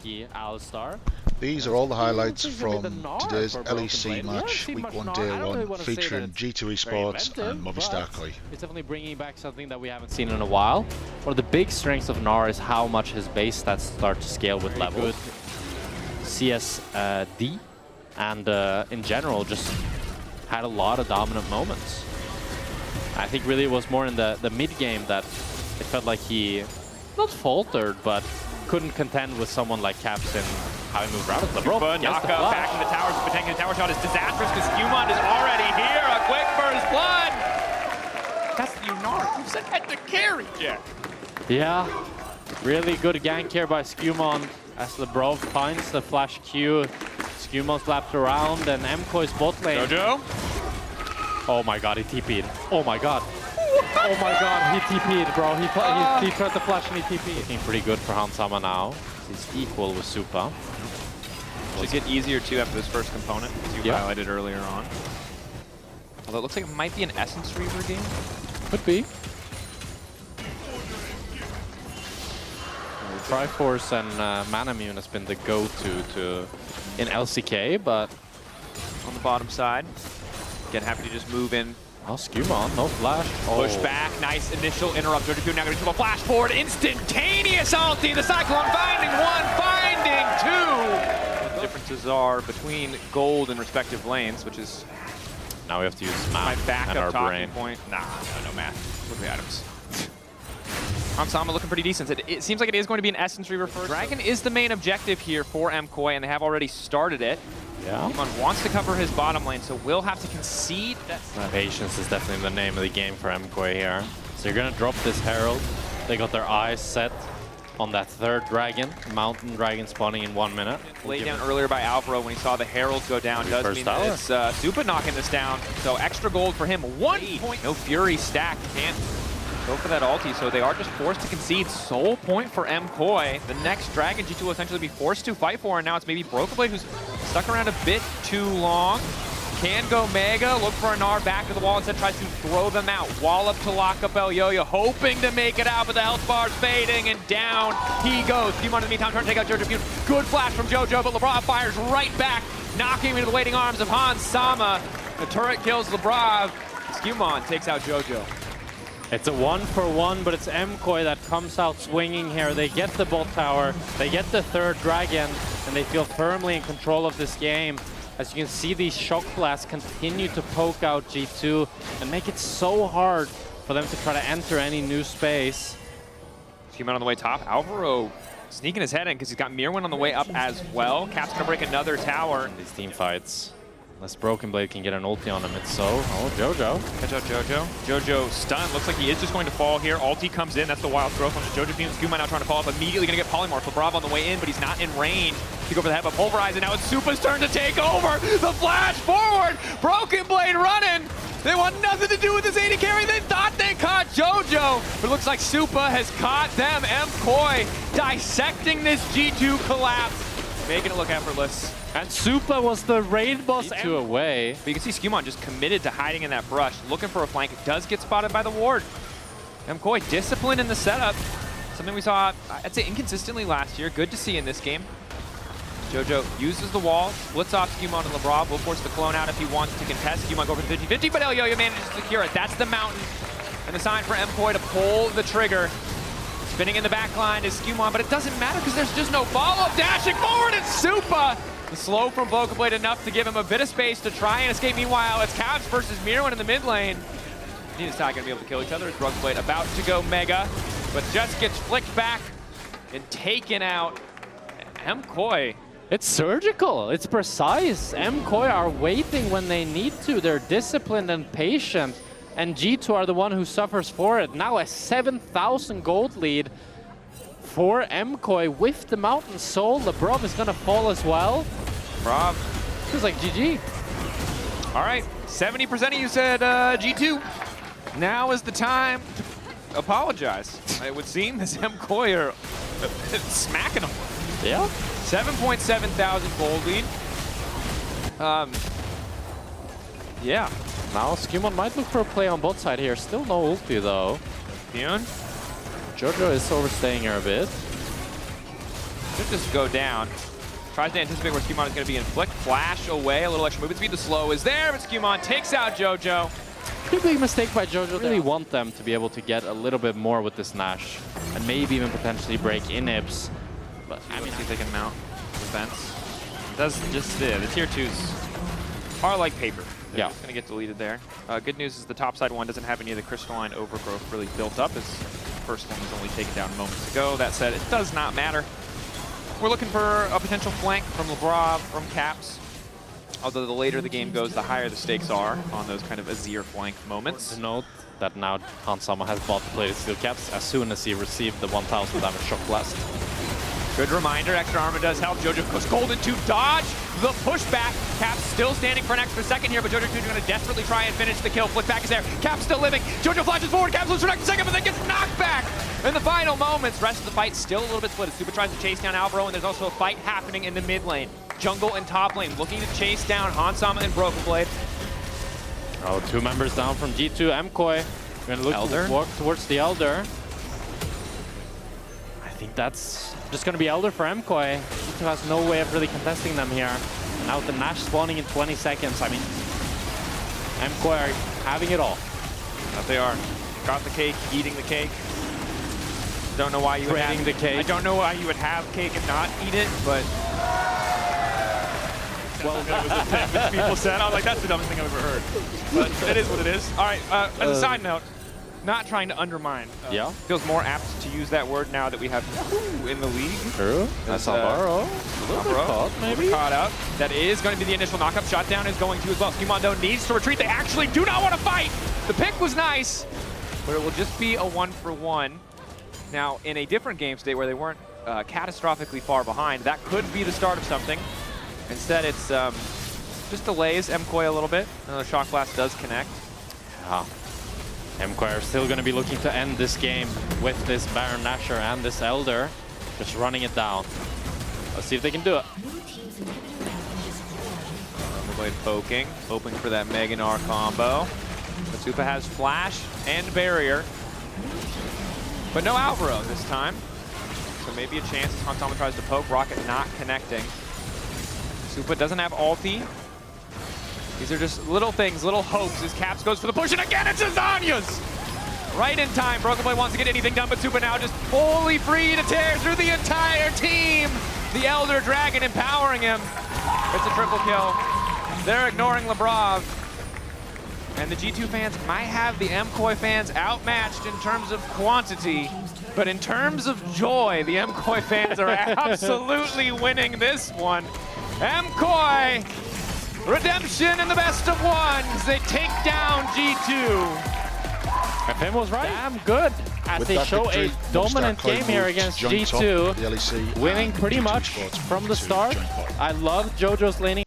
Alistar. These are all the highlights from today's LEC match, Week 1 Day 1, featuring G2 Esports and Movistar KOI. It's definitely bringing back something that we haven't seen in a while. One of the big strengths of Gnar is how much his base stats start to scale with levels. CSD, and in general just had a lot of dominant moments. I think really it was more in the mid-game that it felt like he, not faltered, but couldn't contend with someone like Caps in how he moved around. Knockup back in the towers, but taking the tower shot is disastrous because Skewmon is already here. A quick burst blood. That's the Gnar. You've said head to carry, Jack. Yeah, really good gank here by Skewmon as LeBron finds the flash Q. Skewmon's lapped around and MKOI's bot lane. Jojo. Oh my god, he TP'd. Oh my god. Oh my god, he TP'd, bro. He tried to flash and he TP'd. Looking pretty good for Hansama now. He's equal with Supa. Should get easier too after this first component, as you highlighted earlier on. Although it looks like it might be an Essence Reaver game. Could be. Triforce and Manamune has been the go-to in LCK, but on the bottom side, again, happy to just move in. Oh, Skewmon, no flash. Push back, nice initial interrupt. Jojo now going to do a flash forward, instantaneous ulti. The Cyclone finding one, finding two. What the differences are between gold and respective lanes, which is now we have to use math my backup and our talking brain. point. Nah, no math. Look at the items. Hansama looking pretty decent. It seems like it is going to be an Essence Reaver first. Dragon is the main objective here for MKOI, and they have already started it. Yeah. Skewmon wants to cover his bottom lane, so will have to concede. Patience is definitely the name of the game for MKOI here. So you're gonna drop this Herald. They got their eyes set on that third dragon, Mountain Dragon spawning in 1 minute. Laid down earlier by Alvaro when he saw the Herald go down. Does mean that it's Supa knocking this down. So extra gold for him. 1 point. No Fury stacked. Can't go for that ulti, so they are just forced to concede. Sole point for MKOI. The next dragon G2 will essentially be forced to fight for, and now it's maybe Brokenblade who's stuck around a bit too long. Can go Mega, look for a Gnar back to the wall, instead tries to throw them out. Wallop to lock up Elyoya, hoping to make it out, but the health bar's fading, and down he goes. Skewmon in the meantime trying to take out Jojo. Good flash from Jojo, but LeBron fires right back, knocking him into the waiting arms of Hansama. The turret kills LeBron. Skewmon takes out Jojo. It's a 1-for-1, but it's MKOI that comes out swinging here. They get the bot tower, they get the third dragon, and they feel firmly in control of this game. As you can see, these shock blasts continue to poke out G2 and make it so hard for them to try to enter any new space. Skewmon on the way top. Alvaro sneaking his head in because he's got Mirwin on the way up as well. Cap's gonna break another tower. These team fights. Unless Brokenblade can get an ulti on him, it's so. Oh, Jojo. Catch out Jojo. Jojo stunned. Looks like he is just going to fall here. Ulti comes in. That's the wild throw from Jojo team. Skewmon now trying to follow up. Immediately going to get Polymorph. LeBron on the way in, but he's not in range to go for the head. But Pulverize, and now it's Supa's turn to take over. The flash forward. Brokenblade running. They want nothing to do with this AD carry. They thought they caught Jojo, but it looks like Supa has caught them. MKOI dissecting this G2 collapse, making it look effortless. And Supa was the raid boss G2 away. But you can see Skewmon just committed to hiding in that brush, looking for a flank. It does get spotted by the ward. MKOI disciplined in the setup. Something we saw, I'd say, inconsistently last year. Good to see in this game. Jojo uses the wall, splits off Skewmon and LeBron. Will force the clone out if he wants to contest. Skewmon go for 50-50, but Elyoya manages to secure it. That's the mountain. And the sign for MKOI to pull the trigger. Spinning in the back line is Skewmon, but it doesn't matter because there's just no follow-up. Dashing forward, it's Supa. The slow from Brokenblade enough to give him a bit of space to try and escape. Meanwhile, it's Caps versus Mirwin in the mid lane. Neither's not going to be able to kill each other. It's Brokenblade about to go Mega, but just gets flicked back and taken out. MKOI. It's surgical. It's precise. MKOI are waiting when they need to. They're disciplined and patient, and G2 are the one who suffers for it. Now a 7,000 gold lead for MKOI with the Mountain Soul. LeBron is gonna fall as well. Rob. Feels like GG. All right, 70% of you said G2. Now is the time to apologize. It would seem this MKOI are smacking them. Yeah. 7.7 thousand gold lead. Yeah. Now Skewmon might look for a play on bot side here. Still no ulti though. Pion. Jojo is overstaying here a bit. Should just go down. Tries to anticipate where Skewmon is going to be inflict. Flash away, a little extra movement speed. The slow is there, but Skewmon takes out JoJo. Pretty big mistake by JoJo. I really want them to be able to get a little bit more with this Nash. And maybe even potentially break inhibs. But I mean, see if they can mount defense. Does just the tier 2s are like paper. They're just going to get deleted there. Good news is the top side one doesn't have any of the crystalline overgrowth really built up, as the first one was only taken down moments ago. That said, it does not matter. We're looking for a potential flank from LeBron, from Caps. Although the later the game goes, the higher the stakes are on those kind of Azir flank moments. Note that now Hansama has bought the plated steel caps as soon as he received the 1000 damage shock blast. Good reminder, extra armor does help. JoJo goes golden to dodge the pushback. Caps still standing for an extra second here, but JoJo is going to desperately try and finish the kill. Flick back is there. Caps still living. JoJo flashes forward. Caps loses for an extra second, but then gets knocked back in the final moments. Rest of the fight still a little bit split. Super tries to chase down Alvaro, and there's also a fight happening in the mid lane. Jungle and top lane looking to chase down Hansama and Broken Blade. Oh, 2 members down from G2. MKOI going to look to walk towards the Elder. I think that's just going to be Elder for MKOI. G2 has no way of really contesting them here. And now with the Nash spawning in 20 seconds, I mean, MKOI are having it all. That they are. Got the cake, eating the cake. Don't know why you would have the cake. I don't know why you would have cake and not eat it, but well, it was a thing that people said. I was like, that's the dumbest thing I've ever heard. But it is what it is. All right, as a side note, not trying to undermine. Yeah. Feels more apt to use that word now that we have Yahoo in the league. True. That's Alvaro. A little bit caught, maybe. Caught out. That is going to be the initial knockup. Shutdown is going to as well. Skewmon though needs to retreat. They actually do not want to fight. The pick was nice, but it will just be a 1-for-1. Now, in a different game state where they weren't catastrophically far behind, that could be the start of something. Instead, it's just delays MKOI a little bit. The Shock Blast does connect. Yeah. MKOI are still going to be looking to end this game with this Baron Nashor and this Elder. Just running it down. Let's see if they can do it. Blade poking, hoping for that Meganar combo. Matsupa has Flash and Barrier. But no Alvaro this time. So maybe a chance as Hansama tries to poke. Rocket not connecting. Supa doesn't have ulti. These are just little things, little hopes as Caps goes for the push, and again it's Azania's! Right in time, Broken Blade wants to get anything done, but Supa now just fully free to tear through the entire team! The Elder Dragon empowering him. It's a triple kill. They're ignoring Lebrov. And the G2 fans might have the MKOI fans outmatched in terms of quantity, but in terms of joy, the MKOI fans are absolutely winning this one. MKOI, redemption in the best of ones. They take down G2. FM was right. Damn good. As they show a dominant game here against G2, LEC, winning pretty much from the start. I love JoJo's laning.